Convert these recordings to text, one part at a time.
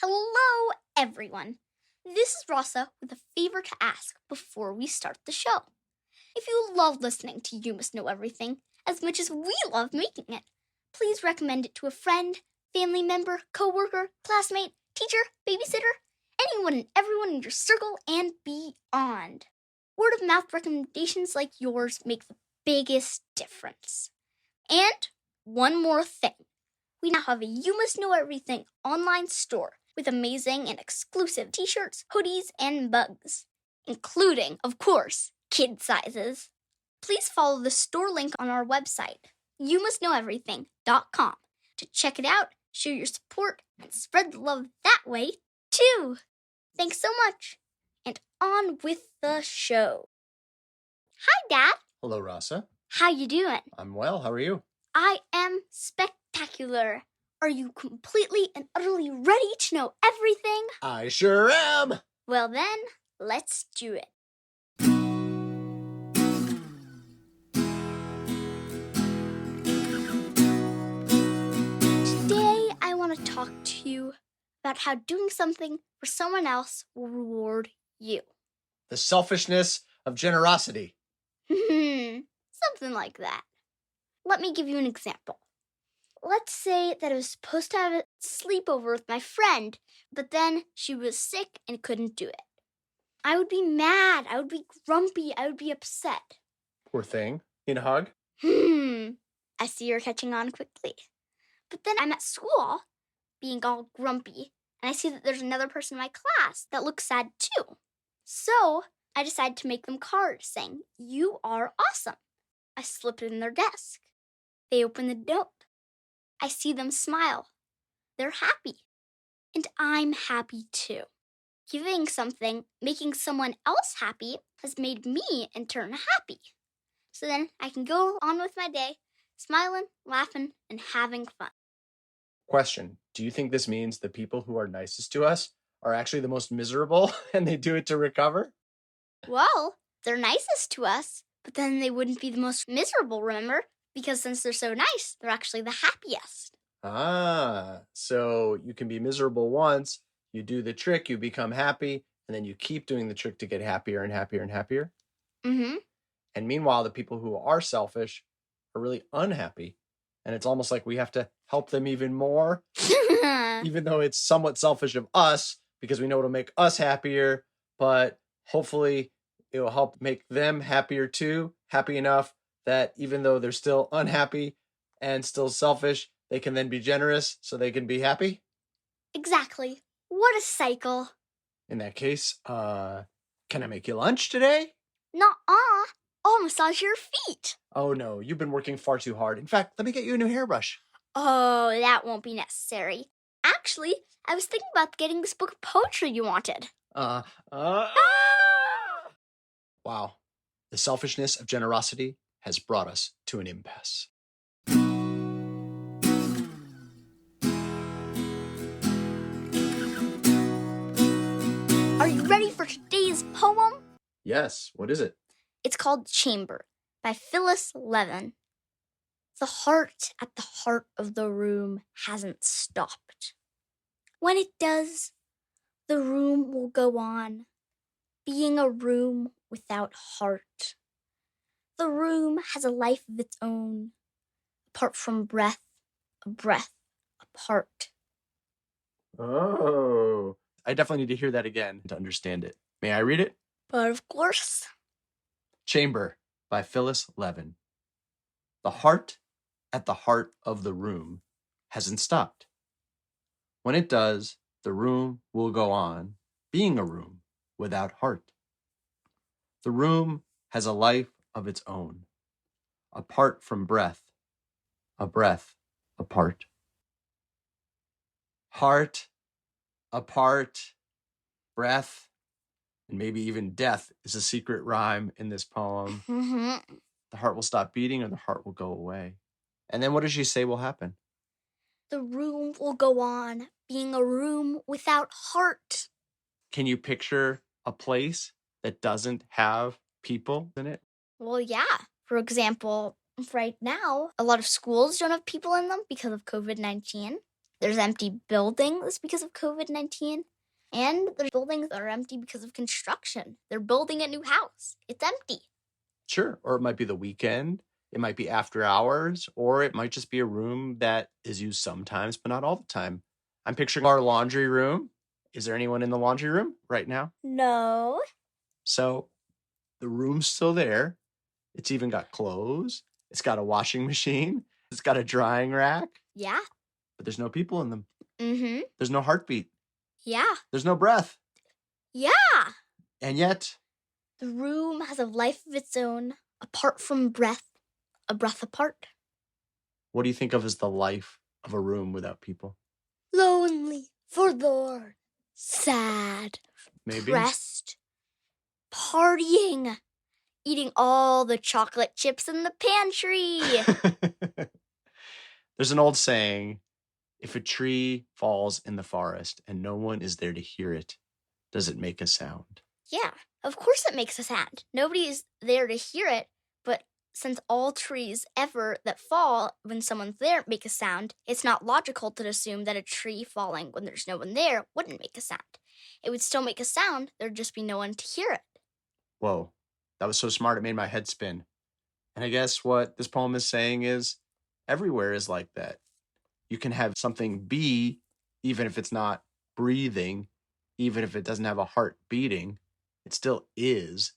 Hello, everyone. This is Rasa with a favor to ask before we start the show. If you love listening to You Must Know Everything as much as we love making it, please recommend it to a friend, family member, coworker, classmate, teacher, babysitter, anyone and everyone in your circle and beyond. Word of mouth recommendations like yours make the biggest difference. And one more thing. We now have a You Must Know Everything online store with amazing and exclusive t-shirts, hoodies, and mugs, including, of course, kid sizes. Please follow the store link on our website, youmustknoweverything.com, to check it out, show your support, and spread the love that way, too. Thanks so much. And on with the show. Hi, Dad. Hello, Rasa. How you doing? I'm well. How are you? I am spectacular. Are you completely and utterly ready to know everything? I sure am. Well then, let's do it. Today, I want to talk to you about how doing something for someone else will reward you. The selfishness of generosity. Something like that. Let me give you an example. Let's say that I was supposed to have a sleepover with my friend, but then she was sick and couldn't do it. I would be mad. I would be grumpy. I would be upset. Poor thing. Need a hug? I see you're catching on quickly. But then I'm at school, being all grumpy, and I see that there's another person in my class that looks sad too. So I decide to make them cards saying, "You are awesome." I slip it in their desk. They open the note. I see them smile. They're happy. And I'm happy too. Giving something, making someone else happy, has made me in turn happy. So then I can go on with my day, smiling, laughing, and having fun. Question. Do you think this means the people who are nicest to us are actually the most miserable and they do it to recover? Well, they're nicest to us, but then they wouldn't be the most miserable, remember? Because since they're so nice, they're actually the happiest. So you can be miserable once, you do the trick, you become happy, and then you keep doing the trick to get happier and happier and happier. And meanwhile, the people who are selfish are really unhappy. And it's almost like we have to help them even more, even though it's somewhat selfish of us because we know it'll make us happier, but hopefully it will help make them happier too, happy enough that even though they're still unhappy and still selfish, they can then be generous so they can be happy? Exactly. What a cycle. In that case, can I make you lunch today? Nuh-uh. I'll massage your feet. Oh no, you've been working far too hard. In fact, let me get you a new hairbrush. Oh, that won't be necessary. Actually, I was thinking about getting this book of poetry you wanted. Wow. The selfishness of generosity has brought us to an impasse. Are you ready for today's poem? Yes, what is it? It's called Chamber by Phillis Levin. The heart at the heart of the room hasn't stopped. When it does, the room will go on, being a room without heart. The room has a life of its own, apart from breath, a breath apart. Oh, I definitely need to hear that again to understand it. May I read it? But of course. Chamber by Phillis Levin. The heart at the heart of the room hasn't stopped. When it does, the room will go on, being a room without heart. The room has a life of its own, apart from breath, a breath apart. Heart, apart, breath, and maybe even death is a secret rhyme in this poem. The heart will stop beating or the heart will go away. And then what does she say will happen? The room will go on, being a room without heart. Can you picture a place that doesn't have people in it? Well, yeah. For example, right now, a lot of schools don't have people in them because of COVID-19. There's empty buildings because of COVID-19. And there's buildings that are empty because of construction. They're building a new house. It's empty. Sure. Or it might be the weekend. It might be after hours. Or it might just be a room that is used sometimes, but not all the time. I'm picturing our laundry room. Is there anyone in the laundry room right now? No. So the room's still there. It's even got clothes. It's got a washing machine. It's got a drying rack. Yeah. But there's no people in them. Mm-hmm. There's no heartbeat. Yeah. There's no breath. Yeah. And yet, the room has a life of its own, apart from breath, a breath apart. What do you think of as the life of a room without people? Lonely, forlorn, sad, Maybe. depressed, partying, eating all the chocolate chips in the pantry. There's an old saying, if a tree falls in the forest and no one is there to hear it, does it make a sound? Yeah, of course it makes a sound. Nobody is there to hear it, but since all trees ever that fall when someone's there make a sound, it's not logical to assume that a tree falling when there's no one there wouldn't make a sound. It would still make a sound, there'd just be no one to hear it. Whoa, that was so smart it made my head spin. And I guess what this poem is saying is everywhere is like that. You can have something be, even if it's not breathing, even if it doesn't have a heart beating, it still is,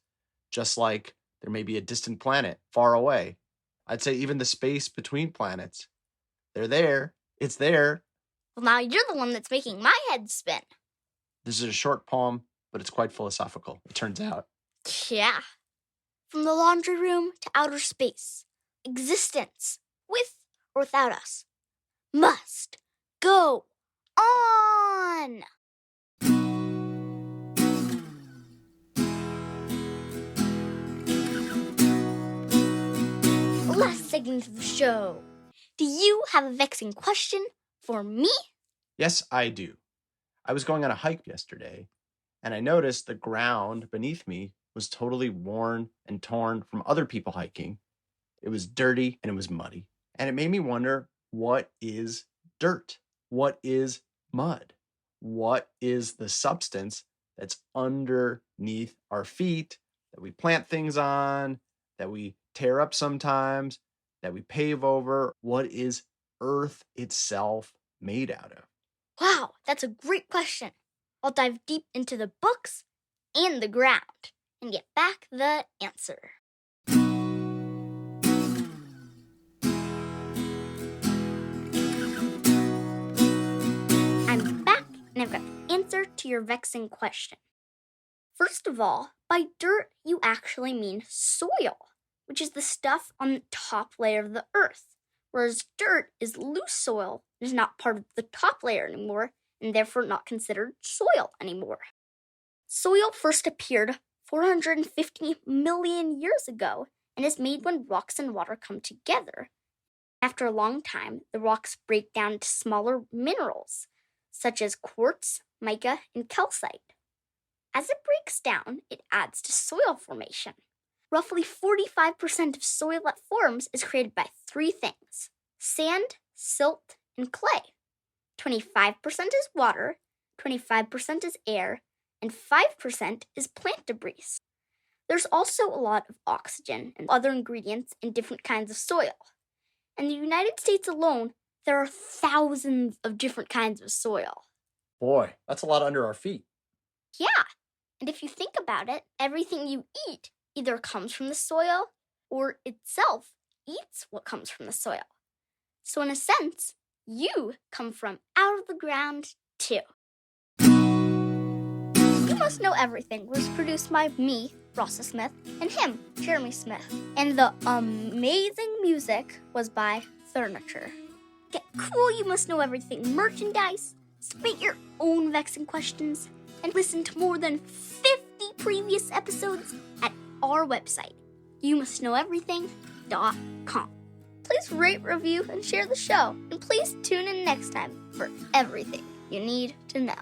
just like there may be a distant planet far away. I'd say even the space between planets. They're there. It's there. Well, now you're the one that's making my head spin. This is a short poem, but it's quite philosophical, it turns out. Yeah. From the laundry room to outer space, existence, with or without us, must go on. Last segment of the show. Do you have a vexing question for me? Yes, I do. I was going on a hike yesterday, and I noticed the ground beneath me was totally worn and torn from other people hiking. It was dirty and it was muddy. And it made me wonder, what is dirt? What is mud? What is the substance that's underneath our feet that we plant things on, that we tear up sometimes, that we pave over? What is earth itself made out of? Wow, that's a great question. I'll dive deep into the books and the ground and get back the answer. I'm back and I've got the answer to your vexing question. First of all, by dirt, you actually mean soil, which is the stuff on the top layer of the earth, whereas dirt is loose soil that is not part of the top layer anymore and therefore not considered soil anymore. Soil first appeared 450 million years ago and is made when rocks and water come together. After a long time, the rocks break down into smaller minerals, such as quartz, mica, and calcite. As it breaks down, it adds to soil formation. Roughly 45% of soil that forms is created by three things: sand, silt, and clay. 25% is water, 25% is air, and 5% is plant debris. There's also a lot of oxygen and other ingredients in different kinds of soil. In the United States alone, there are thousands of different kinds of soil. Boy, that's a lot under our feet. Yeah, and if you think about it, everything you eat either comes from the soil or itself eats what comes from the soil. So in a sense, you come from out of the ground too. You Must Know Everything was produced by me, Rasa Smith, and him, Jeremy Smith. And the amazing music was by Furniture. Get cool You Must Know Everything merchandise, submit your own vexing questions, and listen to more than 50 previous episodes at our website, youmustknoweverything.com. Please rate, review, and share the show. And please tune in next time for everything you need to know.